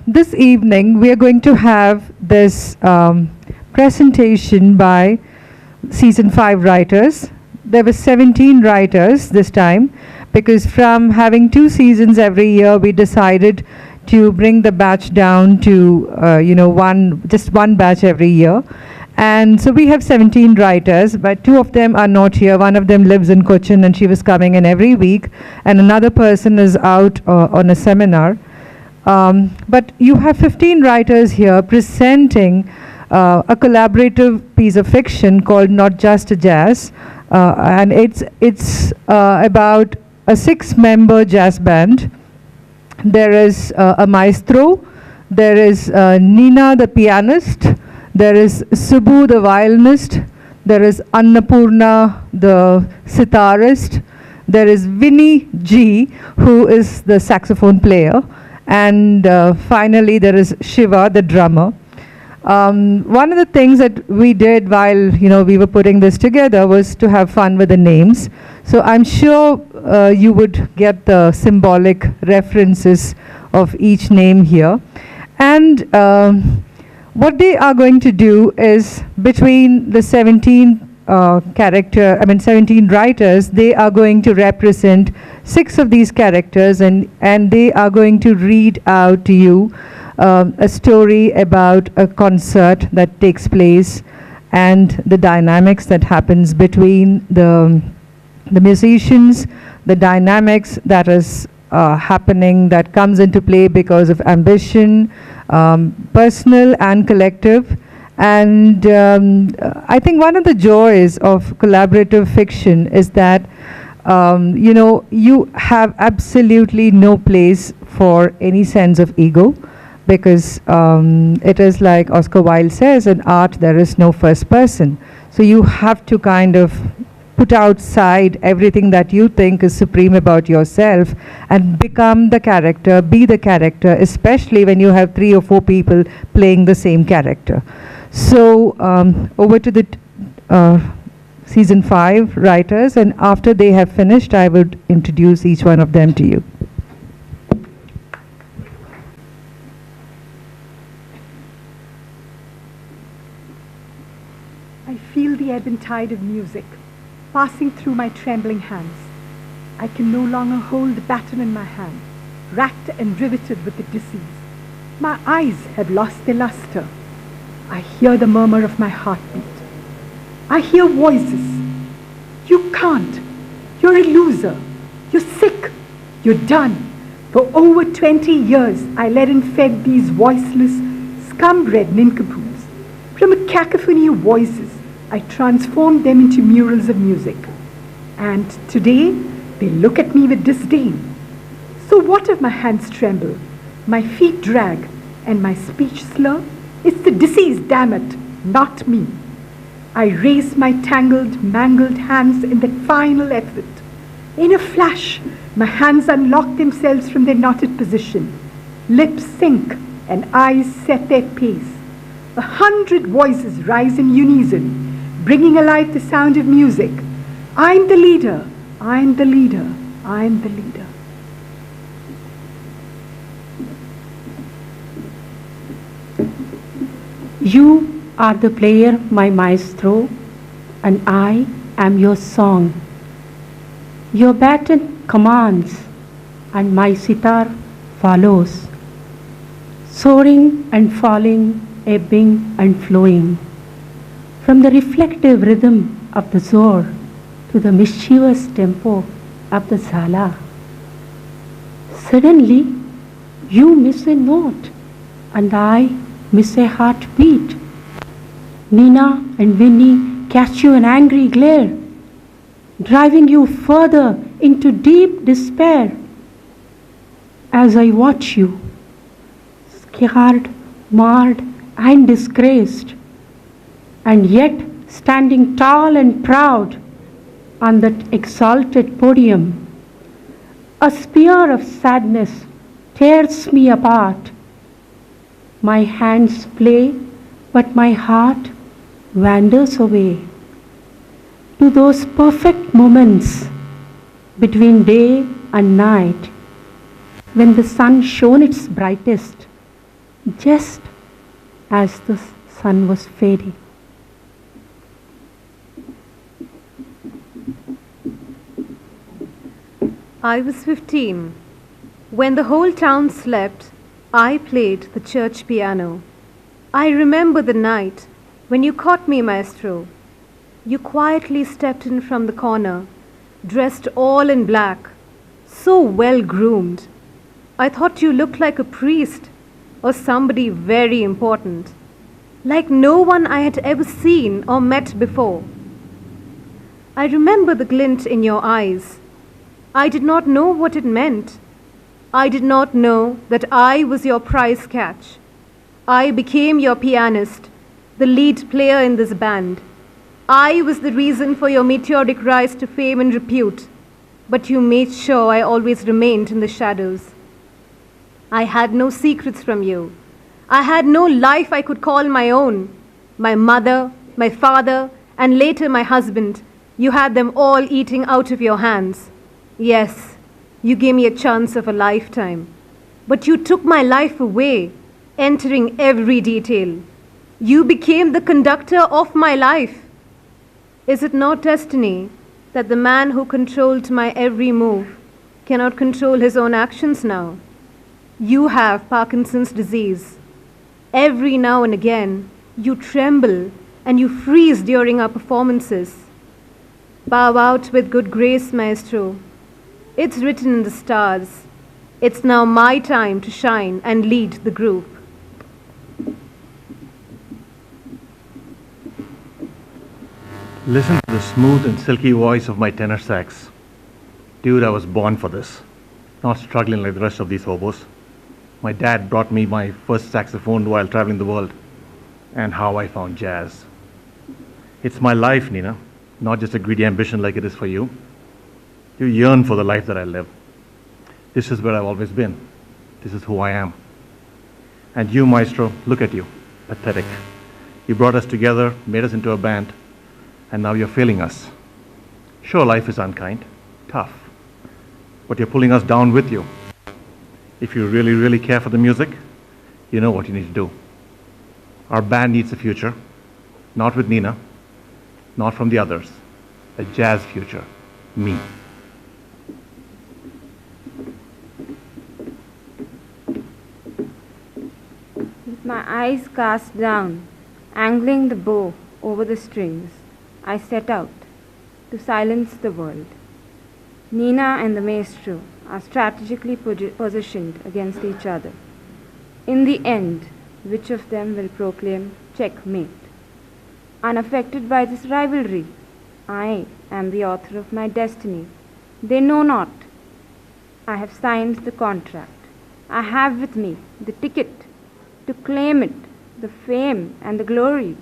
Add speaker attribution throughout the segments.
Speaker 1: this evening we are going to have this presentation by season 5 writers. There were 17 writers this time, because from having 2 seasons every year, we decided to bring the batch down to just one batch every year. And so we have 17 writers, but 2 of them are not here. One of them lives in Cochin and she was coming in every week, and another person is out on a seminar. But you have 15 writers here presenting a collaborative piece of fiction called Not Just a Jazz, and it's about a 6-member jazz band. There is a maestro, there is Nina the pianist, there is Subbu the violinist, there is Annapurna the sitarist, there is Vinny G, who is the saxophone player, and finally there is Shiva the drummer. One of the things that we did while we were putting this together was to have fun with the names. So I'm sure you would get the symbolic references of each name here. And what they are going to do is, between the 17 writers, they are going to represent 6 of these characters, and they are going to read out to you a story about a concert that takes place and the dynamics that happens between the musicians, the dynamics that is happening, that comes into play because of ambition, personal and collective. And I think one of the joys of collaborative fiction is that you have absolutely no place for any sense of ego, because it is like Oscar Wilde says, in art there is no first person. So you have to kind of put outside everything that you think is supreme about yourself and become the character, be the character, especially when you have 3 or 4 people playing the same character. So over to the season 5 writers, and after they have finished, I would introduce each one of them to you.
Speaker 2: I feel the ebb and tide of music passing through my trembling hands. I can no longer hold the baton in my hand, racked and riveted with the disease. My eyes have lost their luster. I hear the murmur of my heartbeat. I hear voices. You can't. You're a loser. You're sick. You're done. For over 20 years, I led and fed these voiceless, scum-bred nincompoops. From a cacophony of voices, I transformed them into murals of music. And today, they look at me with disdain. So what if my hands tremble, my feet drag, and my speech slur? It's the disease, damn it, not me. I raise my tangled, mangled hands in that final effort. In a flash, my hands unlock themselves from their knotted position. Lips sink and eyes set their pace. 100 voices rise in unison, bringing alive the sound of music. I'm the leader, I'm the leader, I'm the leader.
Speaker 3: You are the player, my maestro, and I am your song. Your baton commands, and my sitar follows, soaring and falling, ebbing and flowing, from the reflective rhythm of the zor to the mischievous tempo of the zala. Suddenly, you miss a note, and I miss a heartbeat. Nina and Vinny catch you in angry glare, driving you further into deep despair. As I watch you, scarred, marred, and disgraced, and yet standing tall and proud on that exalted podium, a spear of sadness tears me apart. My hands play, but my heart wanders away to those perfect moments between day and night, when the sun shone its brightest just as the sun was fading.
Speaker 4: I was 15. When the whole town slept, I played the church piano. I remember the night when you caught me, maestro. You quietly stepped in from the corner, dressed all in black, so well groomed. I thought you looked like a priest or somebody very important, like no one I had ever seen or met before. I remember the glint in your eyes. I did not know what it meant. I did not know that I was your prize catch. I became your pianist, the lead player in this band. I was the reason for your meteoric rise to fame and repute, but you made sure I always remained in the shadows. I had no secrets from you. I had no life I could call my own. My mother, my father, and later my husband, you had them all eating out of your hands. Yes, you gave me a chance of a lifetime, but you took my life away, entering every detail. You became the conductor of my life. Is it not destiny that the man who controlled my every move cannot control his own actions now? You have Parkinson's disease. Every now and again, you tremble and you freeze during our performances. Bow out with good grace, maestro. It's written in the stars. It's now my time to shine and lead the group.
Speaker 5: Listen to the smooth and silky voice of my tenor sax. Dude, I was born for this. Not struggling like the rest of these hobos. My dad brought me my first saxophone while traveling the world. And how I found jazz. It's my life, Nina. Not just a greedy ambition like it is for you. You yearn for the life that I live. This is where I've always been. This is who I am. And you, maestro, look at you. Pathetic. You brought us together, made us into a band, and now you're failing us. Sure, life is unkind, tough, but you're pulling us down with you. If you really, really care for the music, you know what you need to do. Our band needs a future, not with Nina, not from the others. A jazz future. Me.
Speaker 6: With my eyes cast down, angling the bow over the strings, I set out to silence the world. Nina and the maestro are strategically positioned against each other. In the end, which of them will proclaim checkmate? Unaffected by this rivalry, I am the author of my destiny. They know not. I have signed the contract. I have with me the ticket to claim it, the fame and the glory.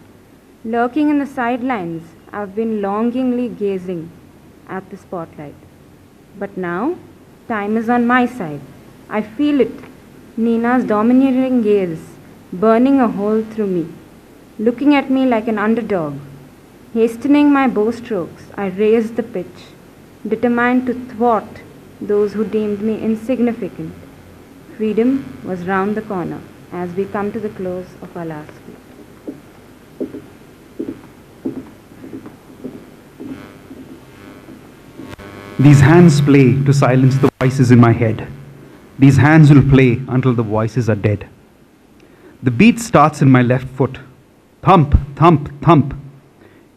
Speaker 6: Lurking in the sidelines, I've been longingly gazing at the spotlight. But now, time is on my side. I feel it, Nina's domineering gaze, burning a hole through me, looking at me like an underdog. Hastening my bow strokes, I raised the pitch, determined to thwart those who deemed me insignificant. Freedom was round the corner as we come to the close of our last week.
Speaker 7: These hands play to silence the voices in my head. These hands will play until the voices are dead. The beat starts in my left foot. Thump, thump, thump.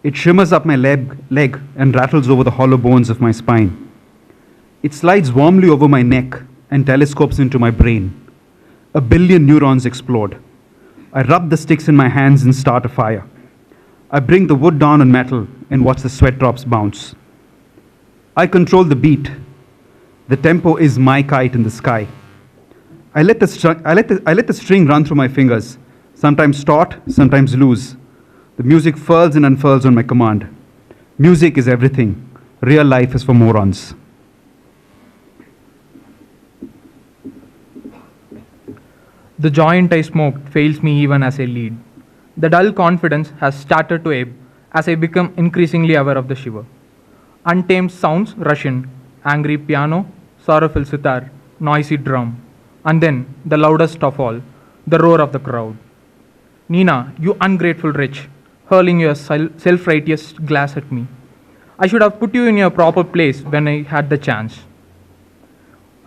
Speaker 7: It shimmers up my leg and rattles over the hollow bones of my spine. It slides warmly over my neck and telescopes into my brain. 1 billion neurons explode. I rub the sticks in my hands and start a fire. I bring the wood down on metal and watch the sweat drops bounce. I control the beat. The tempo is my kite in the sky. I let the string run through my fingers, sometimes taut, sometimes loose. The music furls and unfurls on my command. Music is everything. Real life is for morons.
Speaker 8: The joint I smoked fails me even as I lead. The dull confidence has started to ebb as I become increasingly aware of the shiver. Untamed sounds rush in, angry piano, sorrowful sitar, noisy drum, and then, the loudest of all, the roar of the crowd. Nina, you ungrateful wretch, hurling your self-righteous glass at me. I should have put you in your proper place when I had the chance.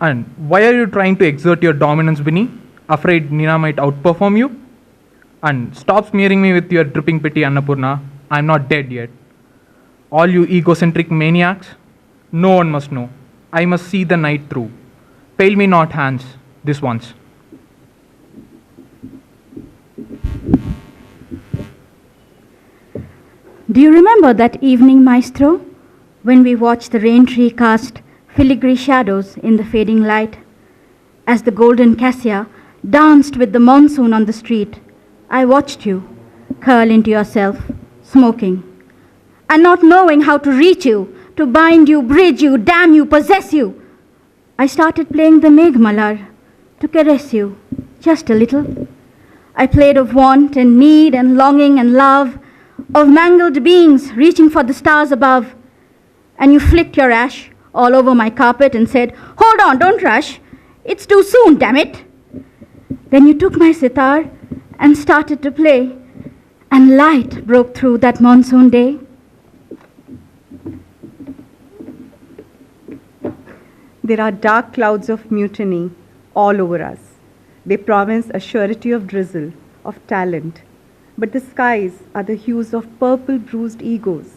Speaker 8: And why are you trying to exert your dominance, Binny? Afraid Nina might outperform you? And stop smearing me with your dripping pity, Annapurna. I'm not dead yet. All you egocentric maniacs, no one must know. I must see the night through. Fail me not, Hans, this once.
Speaker 9: Do you remember that evening, Maestro, when we watched the rain tree cast filigree shadows in the fading light? As the golden cassia danced with the monsoon on the street, I watched you curl into yourself, smoking, and not knowing how to reach you, to bind you, bridge you, damn you, possess you. I started playing the Meghmalar to caress you, just a little. I played of want and need and longing and love, of mangled beings reaching for the stars above. And you flicked your ash all over my carpet and said, "Hold on, don't rush. It's too soon, damn it." Then you took my sitar and started to play, and light broke through that monsoon day.
Speaker 10: There are dark clouds of mutiny all over us. They promise a surety of drizzle, of talent. But the skies are the hues of purple bruised egos.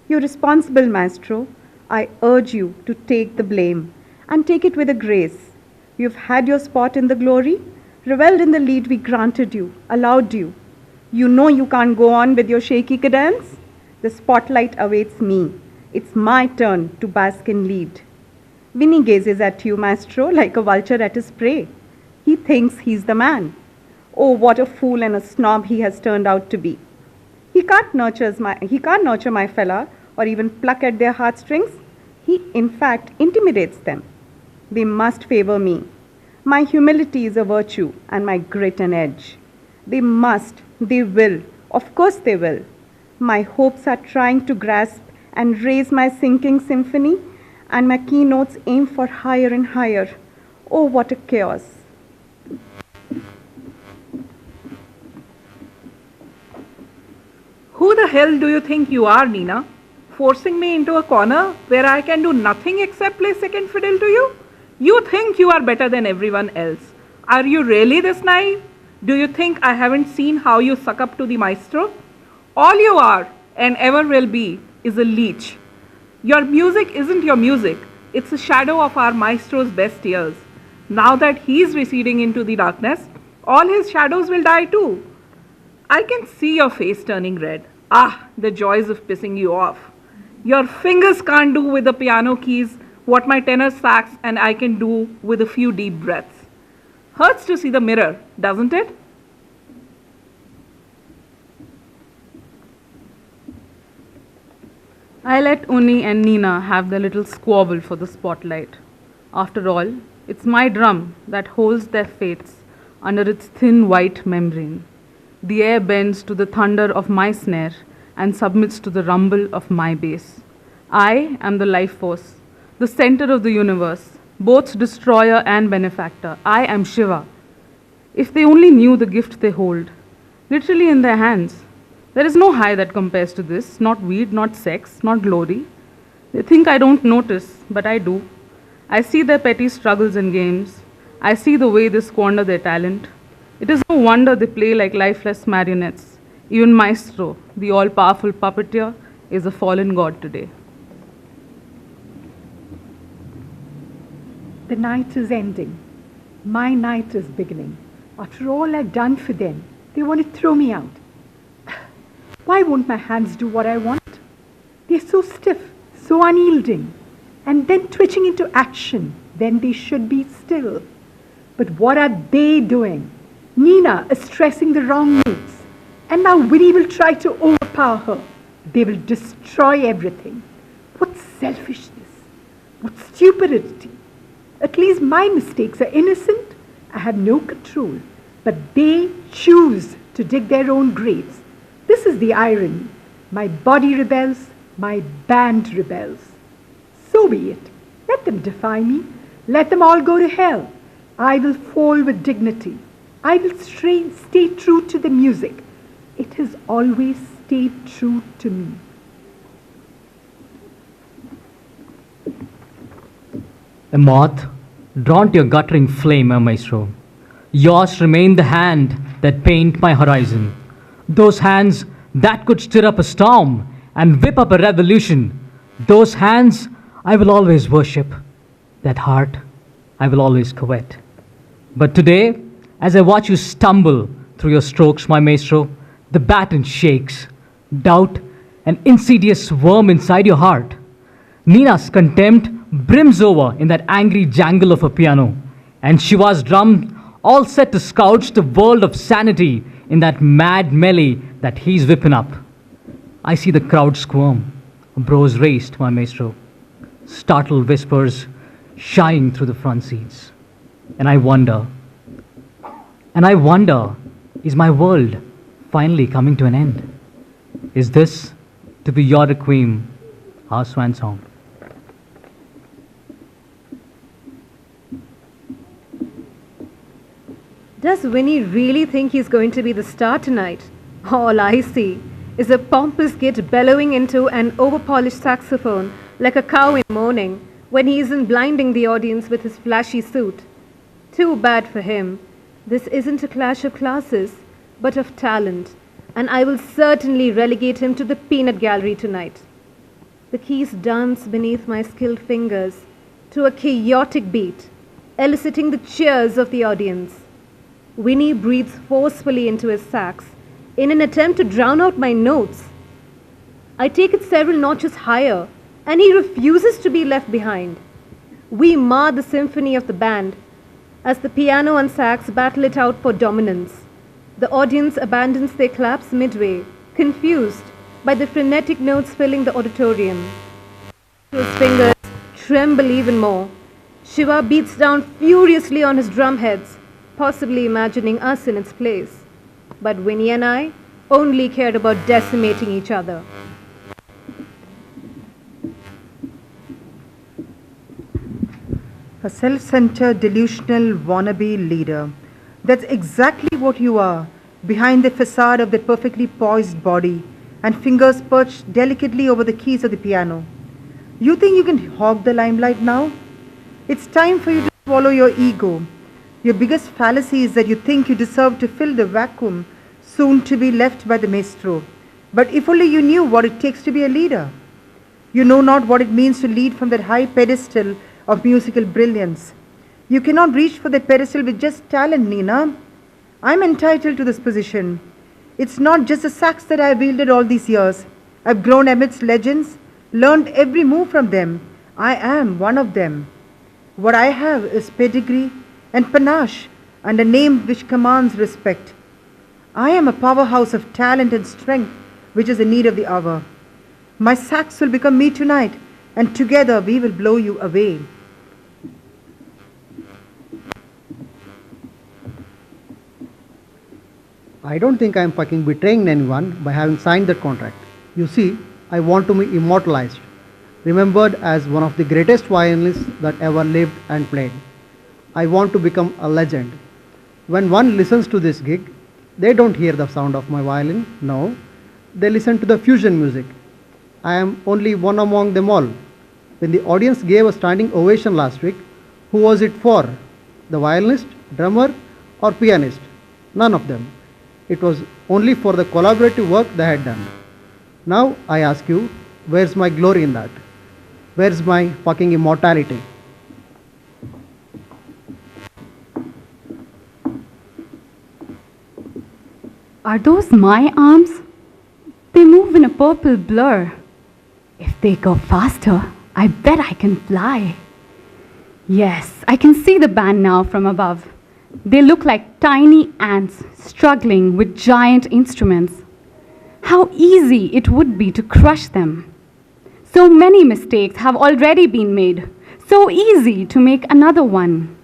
Speaker 10: You're responsible, Maestro. I urge you to take the blame and take it with a grace. You've had your spot in the glory, revelled in the lead we granted you, allowed you. You know you can't go on with your shaky cadence. The spotlight awaits me. It's my turn to bask in lead. Vinny gazes at you, Maestro, like a vulture at his prey. He thinks he's the man. Oh, what a fool and a snob he has turned out to be. He can't nurture my fella or even pluck at their heartstrings. He, in fact, intimidates them. They must favor me. My humility is a virtue and my grit an edge. They must, they will, of course they will. My hopes are trying to grasp and raise my sinking symphony, and my keynotes aim for higher and higher. Oh, what a chaos.
Speaker 11: Who the hell do you think you are, Nina? Forcing me into a corner where I can do nothing except play second fiddle to you? You think you are better than everyone else. Are you really this naive? Do you think I haven't seen how you suck up to the maestro? All you are, and ever will be, is a leech. Your music isn't your music. It's a shadow of our maestro's best years. Now that he's receding into the darkness, all his shadows will die too. I can see your face turning red. Ah, the joys of pissing you off. Your fingers can't do with the piano keys what my tenor sax and I can do with a few deep breaths. Hurts to see the mirror, doesn't it?
Speaker 12: I let Uni and Nina have their little squabble for the spotlight. After all, it's my drum that holds their fates under its thin white membrane. The air bends to the thunder of my snare and submits to the rumble of my bass. I am the life force, the center of the universe, both destroyer and benefactor. I am Shiva. If they only knew the gift they hold, literally in their hands. There is no high that compares to this, not weed, not sex, not glory. They think I don't notice, but I do. I see their petty struggles and games. I see the way they squander their talent. It is no wonder they play like lifeless marionettes. Even Maestro, the all-powerful puppeteer, is a fallen god today.
Speaker 2: The night is ending. My night is beginning. After all I've done for them, they want to throw me out. Why won't my hands do what I want? They're so stiff, so unyielding, and then twitching into action when they should be still. But what are they doing? Nina is stressing the wrong notes, and now Winnie will try to overpower her. They will destroy everything. What selfishness! What stupidity! At least my mistakes are innocent. I have no control, but they choose to dig their own graves. This is the irony. My body rebels, my band rebels. So be it. Let them defy me. Let them all go to hell. I will fall with dignity. I will stay true to the music. It has always stayed true to me.
Speaker 13: A moth drawn to your guttering flame, maestro. Yours remain the hand that paint my horizon. Those hands that could stir up a storm and whip up a revolution. Those hands I will always worship. That heart I will always covet. But today, as I watch you stumble through your strokes, my maestro, the baton shakes. Doubt, an insidious worm inside your heart. Nina's contempt brims over in that angry jangle of a piano, and Shiva's drum all set to scourge the world of sanity in that mad melee that he's whipping up. I see the crowd squirm, brows raised, my maestro, startled whispers shying through the front seats. And I wonder, is my world finally coming to an end? Is this to be your requiem, our swan song?
Speaker 4: Does Winnie really think he's going to be the star tonight? All I see is a pompous git bellowing into an overpolished saxophone like a cow in mourning when he isn't blinding the audience with his flashy suit. Too bad for him. This isn't a clash of classes, but of talent, and I will certainly relegate him to the peanut gallery tonight. The keys dance beneath my skilled fingers to a chaotic beat, eliciting the cheers of the audience. Winnie breathes forcefully into his sax in an attempt to drown out my notes. I take it several notches higher, and he refuses to be left behind. We mar the symphony of the band as the piano and sax battle it out for dominance. The audience abandons their claps midway, confused by the frenetic notes filling the auditorium. His fingers tremble even more. Shiva beats down furiously on his drum heads, possibly imagining us in its place. But Winnie and I only cared about decimating each other.
Speaker 14: A self-centered, delusional, wannabe leader. That's exactly what you are, behind the facade of that perfectly poised body and fingers perched delicately over the keys of the piano. You think you can hog the limelight now? It's time for you to swallow your ego. Your biggest fallacy is that you think you deserve to fill the vacuum soon to be left by the maestro. But if only you knew what it takes to be a leader. You know not what it means to lead from that high pedestal of musical brilliance. You cannot reach for that pedestal with just talent, Nina. I'm entitled to this position. It's not just the sax that I've wielded all these years. I've grown amidst legends, learned every move from them. I am one of them. What I have is pedigree and panache and a name which commands respect. I am a powerhouse of talent and strength which is in need of the hour. My sax will become me tonight, and together we will blow you away.
Speaker 15: I don't think I am fucking betraying anyone by having signed that contract. You see, I want to be immortalized, remembered as one of the greatest violinists that ever lived and played. I want to become a legend. When one listens to this gig, they don't hear the sound of my violin, no. They listen to the fusion music. I am only one among them all. When the audience gave a standing ovation last week, who was it for? The violinist, drummer, or pianist? None of them. It was only for the collaborative work they had done. Now I ask you, where's my glory in that? Where's my fucking immortality?
Speaker 16: Are those my arms? They move in a purple blur. If they go faster, I bet I can fly. Yes, I can see the band now from above. They look like tiny ants struggling with giant instruments. How easy it would be to crush them. So many mistakes have already been made. So easy to make another one.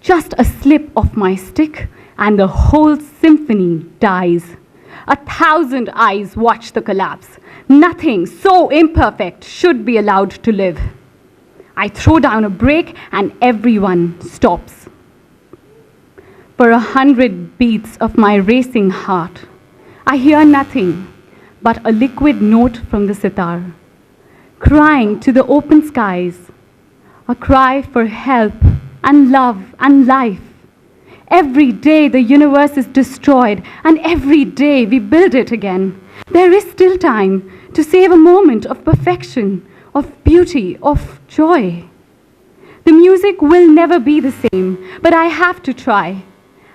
Speaker 16: Just a slip of my stick and the whole symphony dies. 1,000 eyes watch the collapse. Nothing so imperfect should be allowed to live. I throw down a brake and everyone stops. for 100 beats of my racing heart. I hear nothing but a liquid note from the sitar, crying to the open skies, a cry for help and love and life. Every day the universe is destroyed, and every day we build it again. There is still time to save a moment of perfection, of beauty, of joy. The music will never be the same, but I have to try.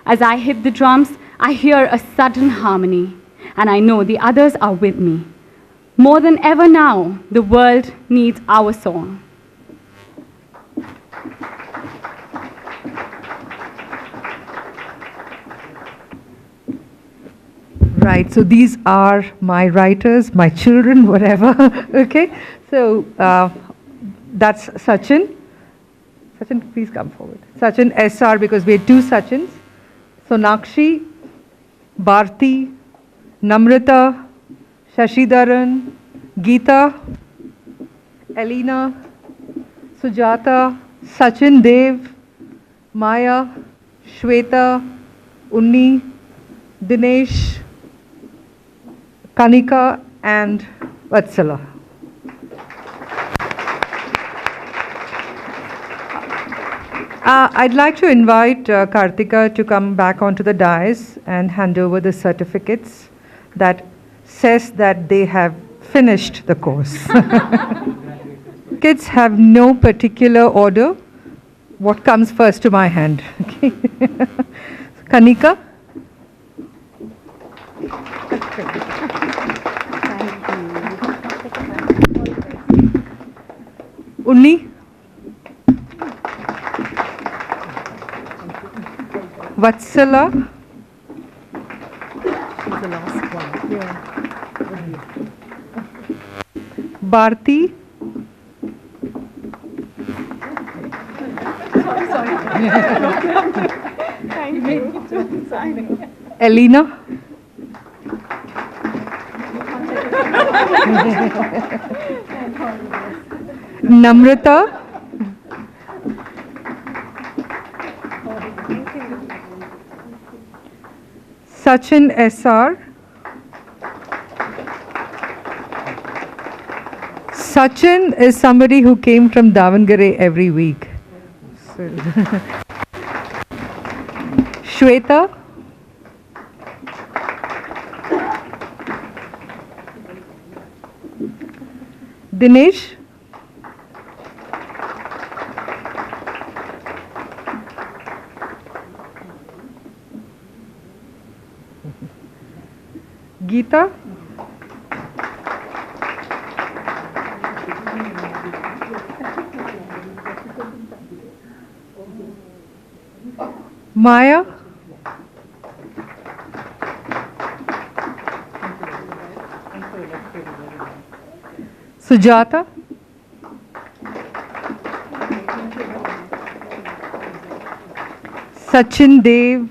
Speaker 16: As I hit the drums, I hear a sudden harmony, and I know the others are with me. More than ever now, the world needs our song.
Speaker 1: Right, so these are my writers, my children, whatever, okay? So that's Sachin. Sachin, please come forward. Sachin SR, because we had two Sachins. Sonakshi, Bharti, Namrata, Shashidharan, Geeta, Elena, Sujata, Sachin Dev, Maya, Shweta, Unni, Dinesh, Kanika, and Vatsala. I'd like to invite Kartika to come back onto the dais and hand over the certificates that says that they have finished the course. Kids have no particular order. What comes first to my hand? Okay. Kanika. Unni. Vatsala. She's the last one. Yeah. Bharti.
Speaker 2: Thank you.
Speaker 1: Elena. Namrata. Sachin SR. Sachin is somebody who came from Davangere every week. So Shweta. Dinesh. Geeta. Maya. Sujata. Sachin Dev.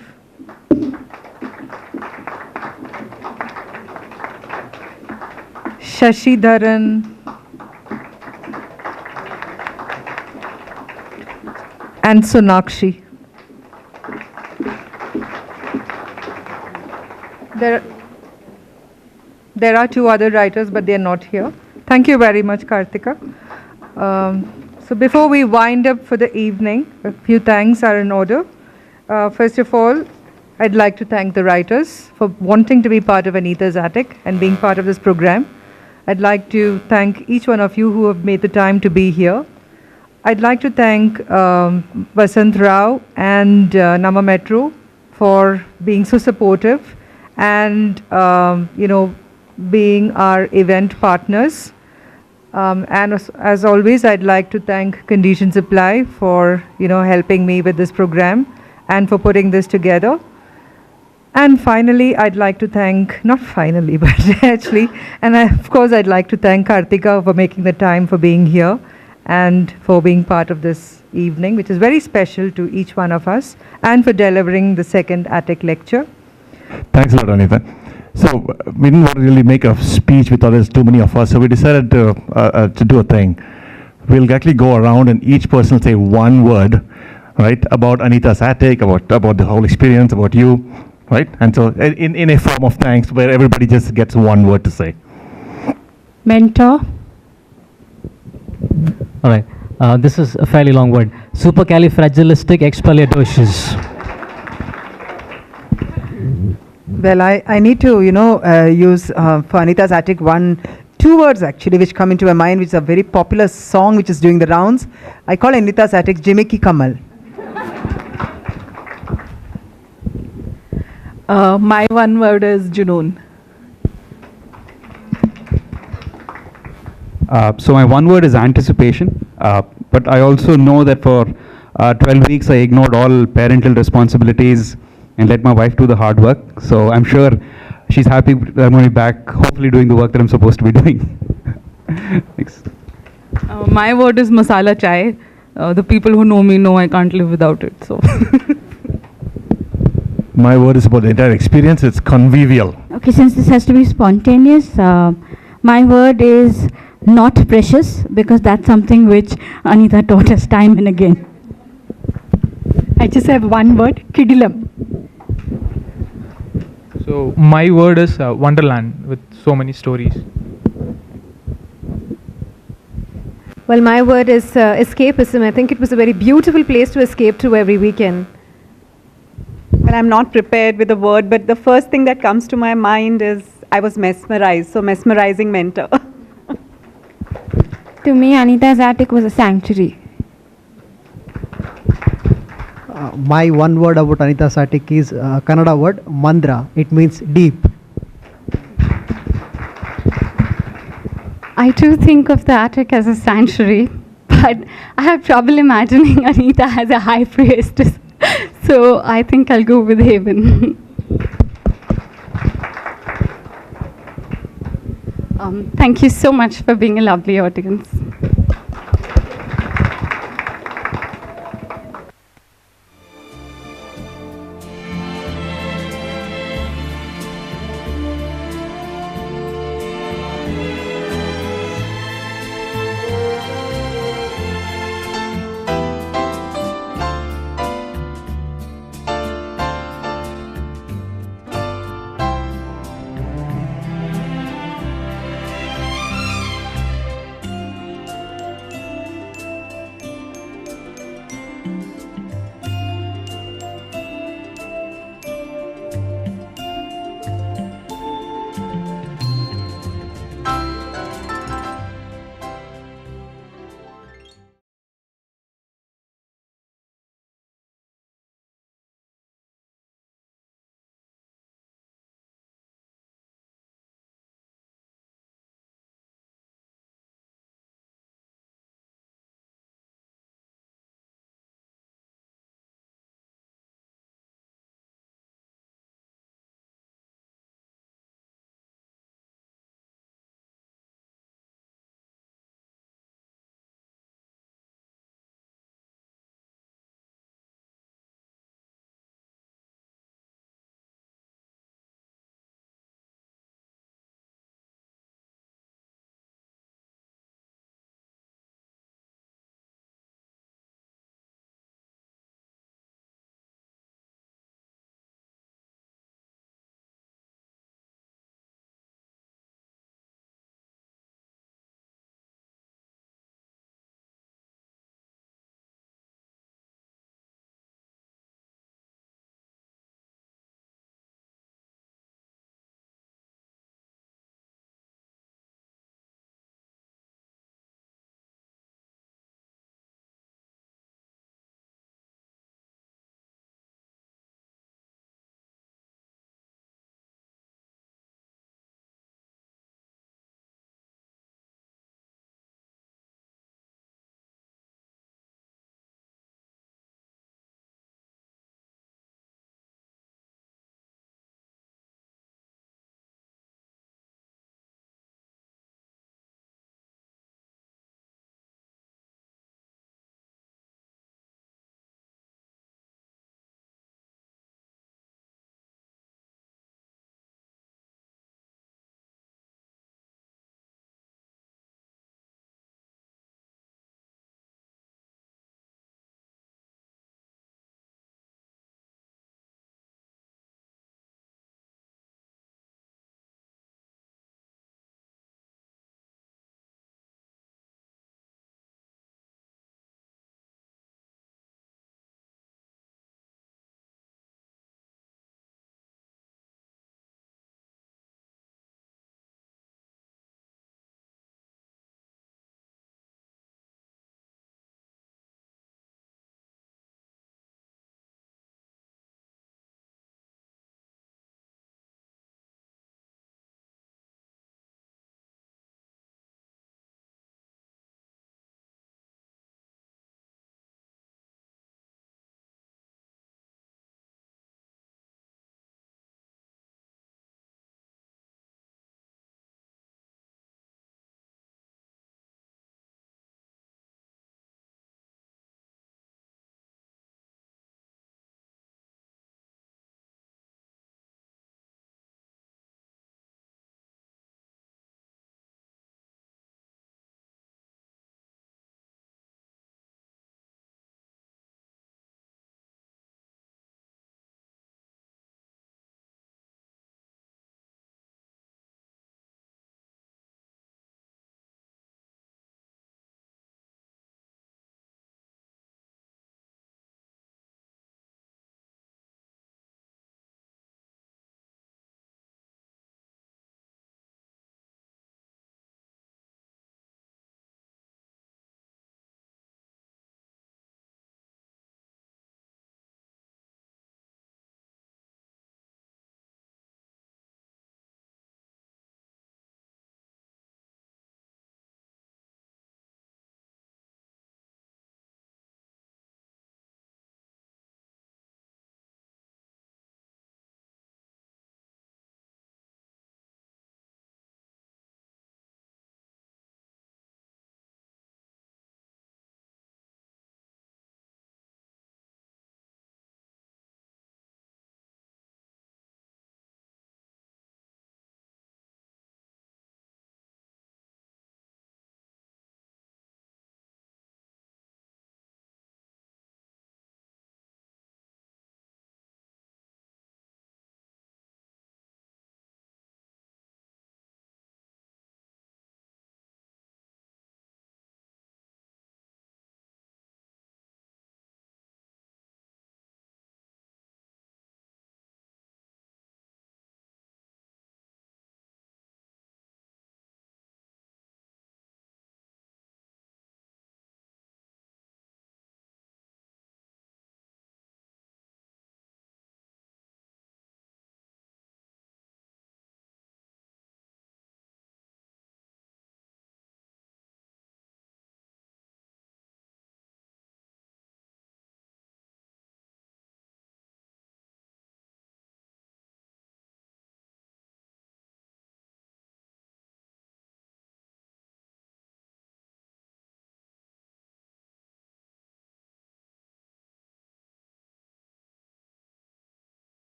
Speaker 1: Shashidharan. And Sonakshi. There are two other writers, but they are not here. Thank you very much, Kartika. So before we wind up for the evening, a few thanks are in order. First of all, I'd like to thank the writers for wanting to be part of Anita's Attic and being part of this program. I'd like to thank each one of you who have made the time to be here. I'd like to thank Vasant Rao and Nama Metro for being so supportive and being our event partners. And as always, I'd like to thank Condition Supply for helping me with this program and for putting this together. And finally, I'd like to thank, not finally, but actually, and of course I'd like to thank Kartika for making the time for being here and for being part of this evening, which is very special to each one of us, and for delivering the second Attic lecture.
Speaker 5: Thanks a lot, Anita. So we didn't want to really make a speech with others, too many of us, so we decided to do a thing. We'll actually go around and each person will say one word right? About Anita's Attic, about the whole experience, about you, right? And so in a form of thanks where everybody just gets one word to say.
Speaker 9: Mentor.
Speaker 13: All right. This is a fairly long word. Supercalifragilisticexpialidocious.
Speaker 14: Well, I need to, use for Anita's Attic two words actually which come into my mind, which is a very popular song which is doing the rounds. I call Anita's Attic Jimmy Ki Kamal.
Speaker 11: My one word is Junoon.
Speaker 7: So my one word is anticipation, but I also know that for 12 weeks I ignored all parental responsibilities and let my wife do the hard work. So I'm sure she's happy that I'm going to be back, hopefully doing the work that I'm supposed to be doing. Thanks.
Speaker 12: My word is masala chai. The people who know me know I can't live without it. So.
Speaker 5: My word is about the entire experience. It's convivial.
Speaker 9: Okay, since this has to be spontaneous, my word is not precious, because that's something which Anita taught us time and again.
Speaker 2: I just have one word, Kidilam.
Speaker 8: So my word is Wonderland, with so many stories.
Speaker 4: Well, my word is escapism. I think it was a very beautiful place to escape to every weekend.
Speaker 10: Well, I'm not prepared with a word, but the first thing that comes to my mind is I was mesmerized, so mesmerizing mentor.
Speaker 6: To me, Anita's Attic was a sanctuary.
Speaker 15: My one word about Anita's Attic is Kannada word, mandra. It means deep.
Speaker 16: I too think of the attic as a sanctuary, but I have trouble imagining Anita as a high priestess. So I think I'll go with Haven. Thank you so much for being a lovely audience.